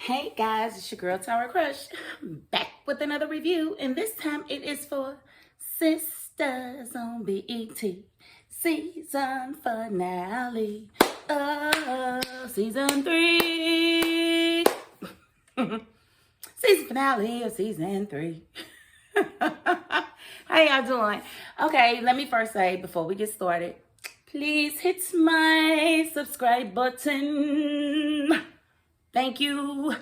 Hey guys, it's your girl Tower Crush back with another review, and this time it is for Sistas on BET season finale. Oh, season 3. Season finale of season 3. How y'all doing? Okay, let me first say before we get started, please hit my subscribe button. Thank you.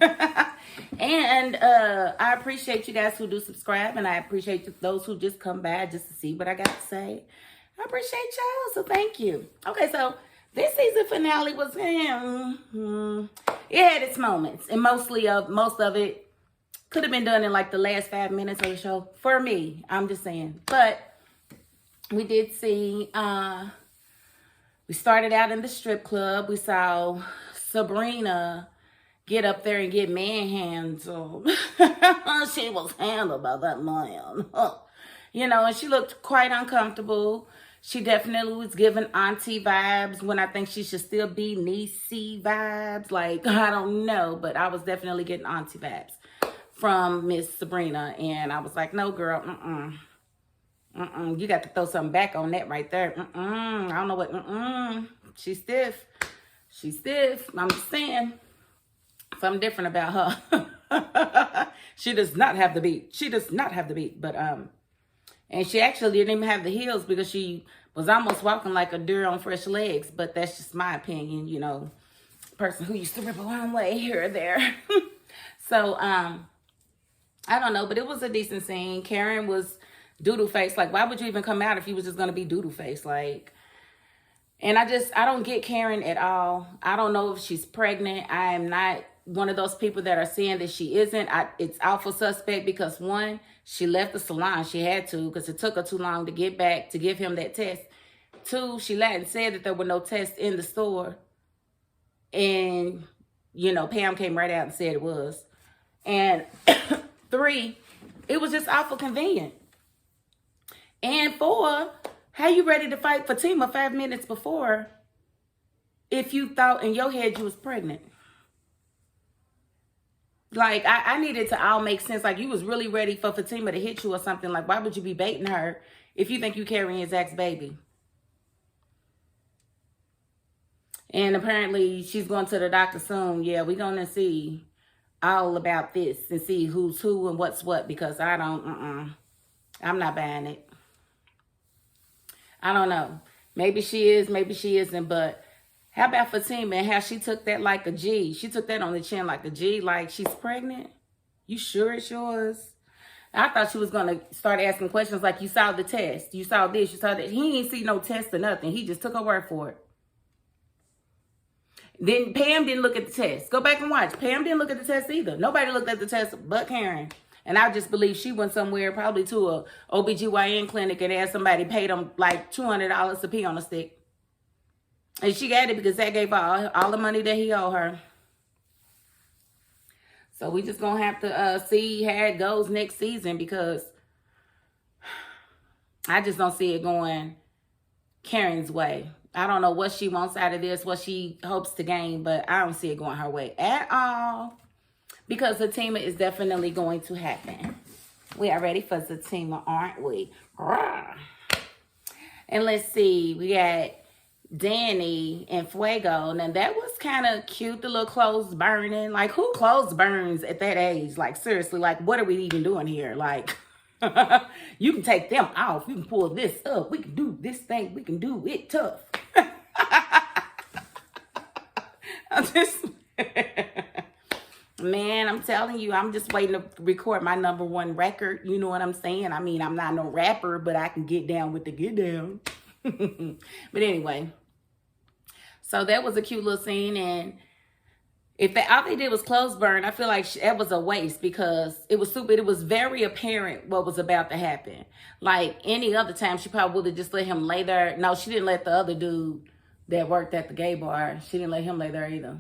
And I appreciate you guys who do subscribe, and I appreciate those who just come by just to see what I got to say. I appreciate y'all, so thank you. Okay, so this season finale was it had its moments, and most of it could have been done in like the last 5 minutes of the show. For me, I'm just saying. But we did see we started out in the strip club. We saw Sabrina get up there and get manhandled. She was handled by that man. You know, and she looked quite uncomfortable. She definitely was giving auntie vibes when I think she should still be niecey vibes. Like, I don't know, but I was definitely getting auntie vibes from Miss Sabrina. And I was like, no, girl, you got to throw something back on that right there. I don't know what, She's stiff. She's stiff. I'm just saying something different about her. She does not have the beat. She does not have the beat. But and she actually didn't even have the heels because she was almost walking like a deer on fresh legs. But that's just my opinion, you know, person who used to rip a long way here or there. So I don't know, but it was a decent scene. Karen was doodle face. Like, why would you even come out if you was just gonna be doodle face? Like. And I don't get Karen at all. I don't know if she's pregnant. I am not one of those people that are saying that she isn't. It's awful suspect because, one, she left the salon. She had to because it took her too long to get back to give him that test. Two, she lied and said that there were no tests in the store. And, you know, Pam came right out and said it was. And three, it was just awful convenient. And four, how you ready to fight Fatima 5 minutes before if you thought in your head you was pregnant? Like, I needed to all make sense. Like, you was really ready for Fatima to hit you or something. Like, why would you be baiting her if you think you carrying Zach's baby? And apparently she's going to the doctor soon. Yeah, we're going to see all about this and see who's who and what's what, because I'm not buying it. I don't know. Maybe she is, maybe she isn't. But how about Fatima and how she took that like a G? She took that on the chin like a G, like she's pregnant. You sure it's yours? I thought she was going to start asking questions like, you saw the test. You saw this, you saw that. He ain't see no test or nothing. He just took her word for it. Then Pam didn't look at the test. Go back and watch. Pam didn't look at the test either. Nobody looked at the test but Karen. And I just believe she went somewhere, probably to a OBGYN clinic, and had somebody pay them like $200 to pee on a stick. And she got it because that gave her all the money that he owed her. So we just going to have to see how it goes next season, because I just don't see it going Karen's way. I don't know what she wants out of this, what she hopes to gain, but I don't see it going her way at all. Because Fatima is definitely going to happen. We are ready for Fatima, aren't we? And let's see. We got Danni and Fuego. Now, that was kind of cute. The little clothes burning. Like, who clothes burns at that age? Like, seriously. Like, what are we even doing here? Like, you can take them off. You can pull this up. We can do this thing. We can do it tough. I'm just... Man, I'm telling you, I'm just waiting to record my #1 record. You know what I'm saying? I mean, I'm not no rapper, but I can get down with the get down. But anyway, so that was a cute little scene. And if all they did was clothes burn, I feel like that was a waste, because it was stupid. It was very apparent what was about to happen. Like any other time, she probably would have just let him lay there. No, she didn't let the other dude that worked at the gay bar, she didn't let him lay there either.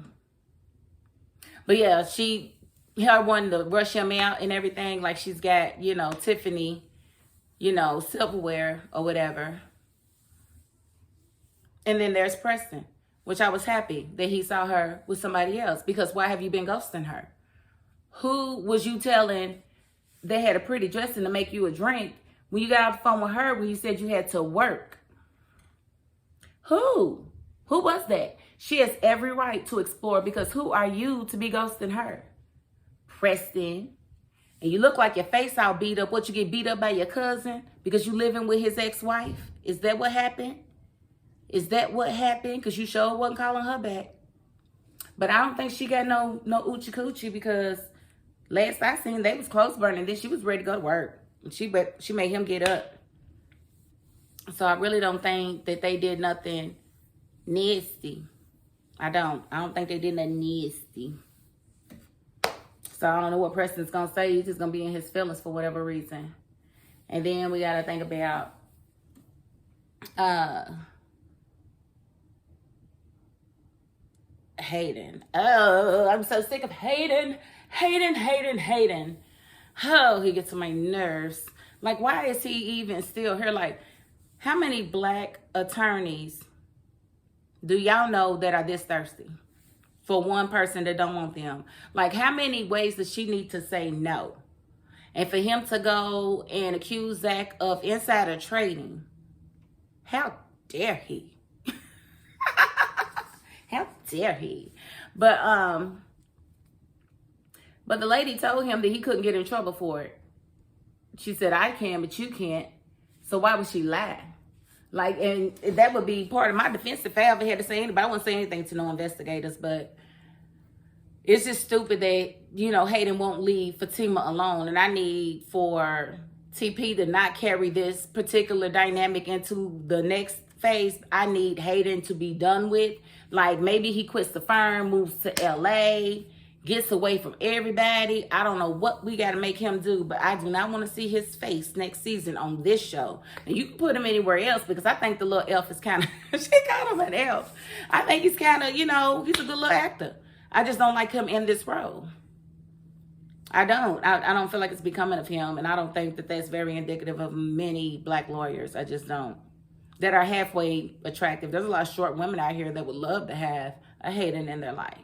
But yeah, her wanting to rush him out and everything. Like, she's got, you know, Tiffany, you know, silverware or whatever. And then there's Preston. which I was happy that he saw her with somebody else, because why have you been ghosting her? Who was you telling they had a pretty dressing to make you a drink when you got off the phone with her when you said you had to work? Who was that? She has every right to explore, because who are you to be ghosting her? Preston. And you look like your face all beat up. What, you get beat up by your cousin because you living with his ex-wife? Is that what happened? Is that what happened? Because you sure wasn't calling her back. But I don't think she got no oochie coochie, because last I seen, they was close burning. Then she was ready to go to work. She made him get up. So I really don't think that they did nothing nasty. I don't think they did nothing nasty. So I don't know what Preston's going to say. He's just going to be in his feelings for whatever reason. And then we got to think about Hayden. Oh, I'm so sick of Hayden. Hayden. Oh, he gets on my nerves. Like, why is he even still here? Like, how many black attorneys do y'all know that are this thirsty for one person that don't want them? Like, how many ways does she need to say no? And for him to go and accuse Zach of insider trading, how dare he? How dare he? But the lady told him that he couldn't get in trouble for it. She said, I can, but you can't. So why would she lie? Like, and that would be part of my defense if I ever had to say anything. But I wouldn't say anything to no investigators. But it's just stupid that, you know, Hayden won't leave Fatima alone. And I need for TP to not carry this particular dynamic into the next phase. I need Hayden to be done with. Like, maybe he quits the firm, moves to LA, gets away from everybody. I don't know what we got to make him do, but I do not want to see his face next season on this show. And you can put him anywhere else, because I think the little elf is kind of, she called him an elf. I think he's kind of, you know, he's a good little actor. I just don't like him in this role. I don't feel like it's becoming of him, and I don't think that that's very indicative of many black lawyers. I just don't. That are halfway attractive. There's a lot of short women out here that would love to have a Hayden in their life.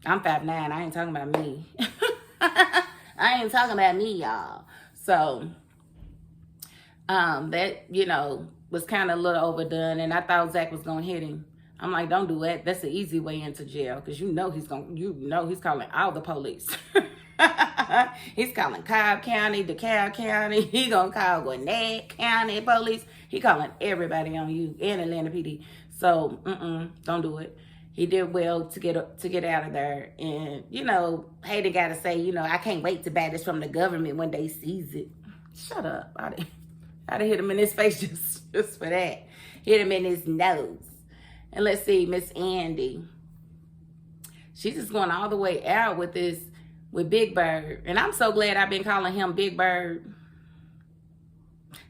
I'm 5'9". I ain't talking about me. I ain't talking about me, y'all. So, that, you know, was kind of a little overdone. And I thought Zach was going to hit him. I'm like, don't do that. That's the easy way into jail. Because he's calling all the police. He's calling Cobb County, DeKalb County. He going to call Gwinnett County police. He calling everybody on you, and Atlanta PD. So, don't do it. He did well to get out of there. And, you know, Hayden got to say, you know, I can't wait to buy this from the government when they seize it. Shut up. I'd have hit him in his face just for that. Hit him in his nose. And let's see, Miss Andi. She's just going all the way out with Big Bird. And I'm so glad I've been calling him Big Bird.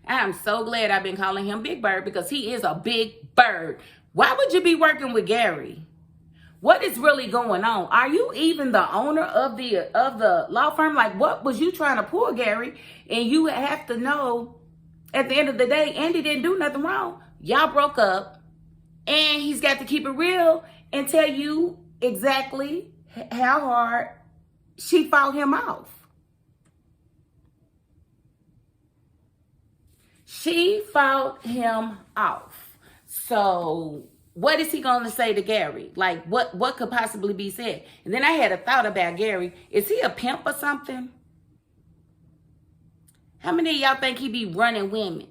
I'm so glad I've been calling him Big Bird, because he is a big bird. Why would you be working with Gary? What is really going on? Are you even the owner of the law firm? Like, what was you trying to pull, Gary? And you have to know, at the end of the day, Andi didn't do nothing wrong. Y'all broke up, and he's got to keep it real and tell you exactly how hard she fought him off. She fought him off. So what is he going to say to Gary? Like, what could possibly be said? And then I had a thought about Gary. Is he a pimp or something? How many of y'all think he be running women?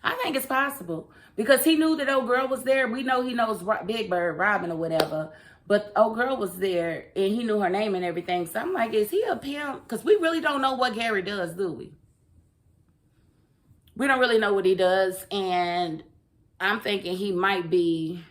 I think it's possible, because he knew that old girl was there. We know he knows Big Bird, Robin, or whatever. But old girl was there, and he knew her name and everything. So I'm like, is he a pimp? Because we really don't know what Gary does, do we? We don't really know what he does. And I'm thinking he might be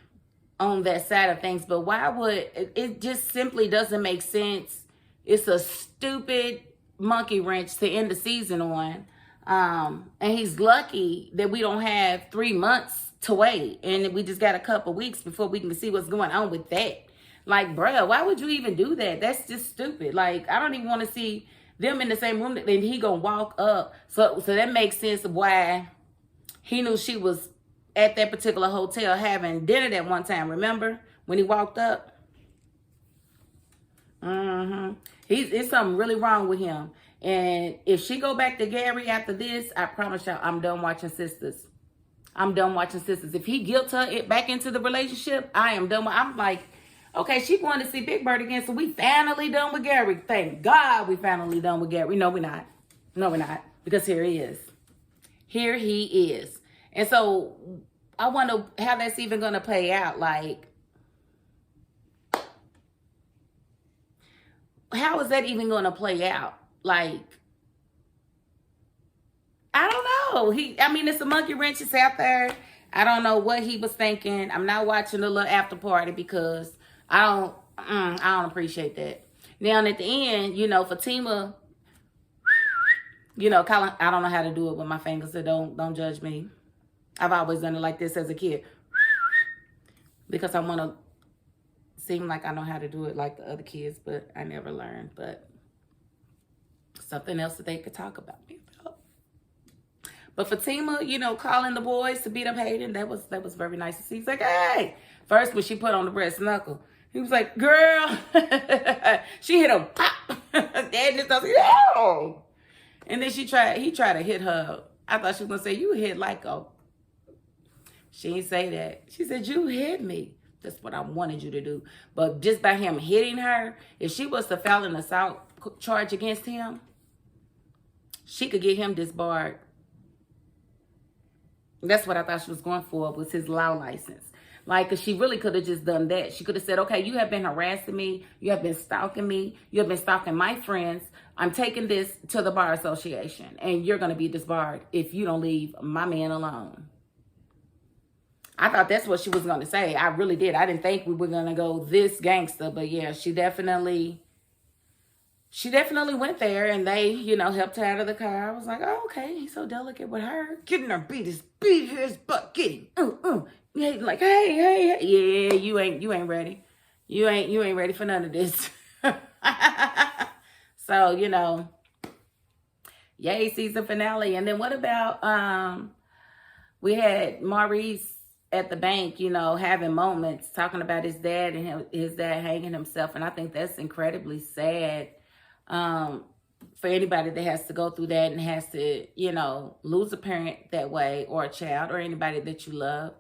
on that side of things. But why would... It just simply doesn't make sense. It's a stupid monkey wrench to end the season on. And he's lucky that we don't have 3 months to wait. And we just got a couple weeks before we can see what's going on with that. Like, bruh, why would you even do that? That's just stupid. Like, I don't even want to see them in the same room. Then he gonna walk up. So that makes sense of why he knew she was at that particular hotel having dinner that one time. Remember when he walked up? It's something really wrong with him. And if she go back to Gary after this, I promise y'all, I'm done watching Sistas. I'm done watching Sistas. If he guilt her back into the relationship, I am done. I'm like, okay, she going to see Big Bird again, so we finally done with Gary. Thank God we finally done with Gary. No, we're not. No, we're not. Because here he is. Here he is. And so I wonder how that's even going to play out. Like, how is that even going to play out? Like, I don't know. It's a monkey wrench. It's out there. I don't know what he was thinking. I'm not watching the little after party because I don't appreciate that. Now at the end, Fatima, Colin, I don't know how to do it with my fingers, so don't judge me. I've always done it like this as a kid because I want to seem like I know how to do it like the other kids, but I never learned. But something else that they could talk about me about. But Fatima, calling the boys to beat up Hayden, that was very nice to see. He's like, hey. First, when she put on the breast knuckle, he was like, girl. She hit him, pop. Dad just goes, no. And then he tried to hit her. I thought she was going to say, you hit like a. She didn't say that. She said, you hit me. That's what I wanted you to do. But just by him hitting her, if she was to file an assault charge against him, she could get him disbarred. That's what I thought she was going for, was his law license. Like, cause she really could have just done that. She could have said, okay, you have been harassing me. You have been stalking me. You have been stalking my friends. I'm taking this to the bar association and you're going to be disbarred if you don't leave my man alone. I thought that's what she was going to say. I really did. I didn't think we were going to go this gangster, but yeah, she definitely went there and they, helped her out of the car. I was like, oh, okay, he's so delicate with her. Getting her beat his butt, get him. Yeah, like, hey, yeah, you ain't ready. You ain't ready for none of this. So, yay, season finale. And then what about, we had Maurice at the bank, having moments talking about his dad and his dad hanging himself. And I think that's incredibly sad for anybody that has to go through that and has to, lose a parent that way, or a child, or anybody that you love,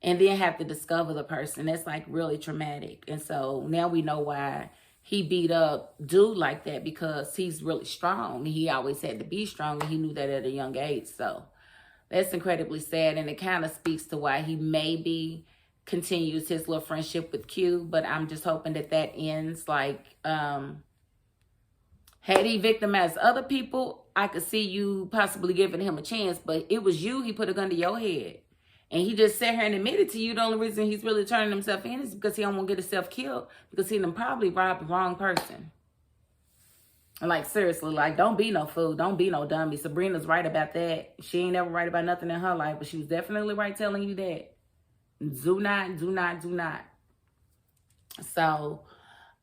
and then have to discover the person. That's like really traumatic. And so now we know why he beat up dude like that, because he's really strong. He always had to be strong, and he knew that at a young age. So that's incredibly sad, and it kind of speaks to why he maybe continues his little friendship with Q. But I'm just hoping that ends. Like, had he victimized other people, I could see you possibly giving him a chance. But it was you. He put a gun to your head. And he just sat here and admitted to you the only reason he's really turning himself in is because he don't want to get himself killed, because he done probably robbed the wrong person. And like, seriously, like, don't be no fool. Don't be no dummy. Sabrina's right about that. She ain't ever right about nothing in her life, but she was definitely right telling you that. Do not. So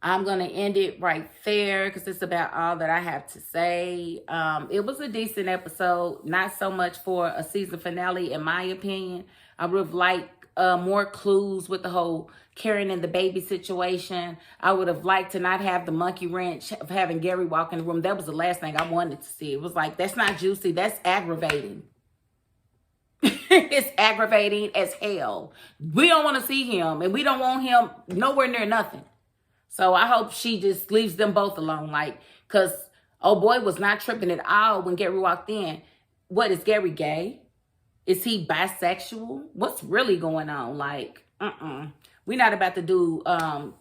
I'm going to end it right there because it's about all that I have to say. It was a decent episode. Not so much for a season finale, in my opinion. I would have liked more clues with the whole carrying in the baby situation. I would have liked to not have the monkey wrench of having Gary walk in the room. That was the last thing I wanted to see. It was like, that's not juicy. That's aggravating. It's aggravating as hell. We don't want to see him, and we don't want him nowhere near nothing. So I hope she just leaves them both alone. Like, because oh boy was not tripping at all when Gary walked in. What, is Gary gay? Is he bisexual? What's really going on? Like, we're not about to do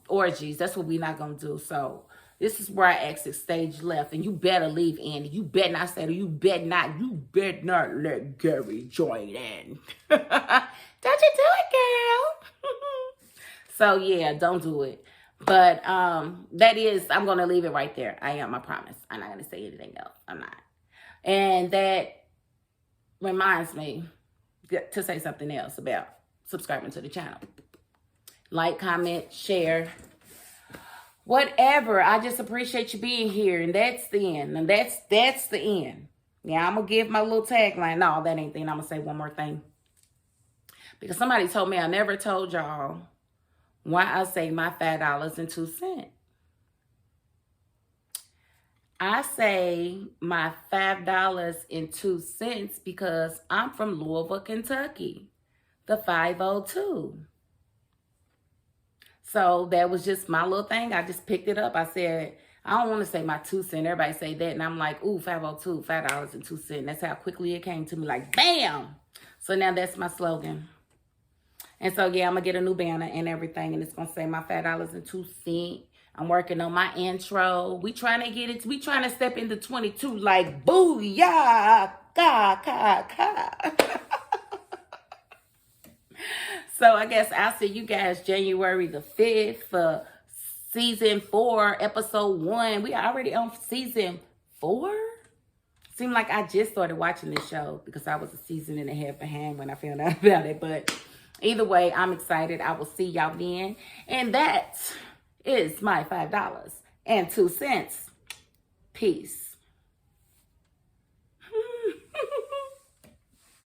orgies. That's what we're not going to do. So this is where I exit stage left. And you better leave, Andy. You better not stay there. You better not let Gary join in. Don't you do it, girl. So yeah, don't do it. But I'm going to leave it right there. I promise. I'm not going to say anything else. I'm not. And that reminds me to say something else about subscribing to the channel. Like, comment, share, whatever. I just appreciate you being here. And that's the end. And that's the end. Yeah, I'm going to give my little tagline. No, that ain't the end. I'm going to say one more thing. Because somebody told me I never told y'all why I say my $5.02. I say my $5.02 because I'm from Louisville, Kentucky, the 502. So that was just my little thing. I just picked it up. I said, I don't want to say my 2 cents. Everybody say that. And I'm like, ooh, 502, $5.02. That's how quickly it came to me. Like, bam. So now that's my slogan. And so, yeah, I'm going to get a new banner and everything. And it's going to say my $5.02. I'm working on my intro. We trying to get it. We trying to step into 22 like, booyah, ka, ka, ka. So I guess I'll see you guys January the 5th for season 4, episode 1. We are already on season 4. Seemed like I just started watching this show because I was a season and a half behind when I found out about it. But either way, I'm excited. I will see y'all then. And that is my $5.02. Peace.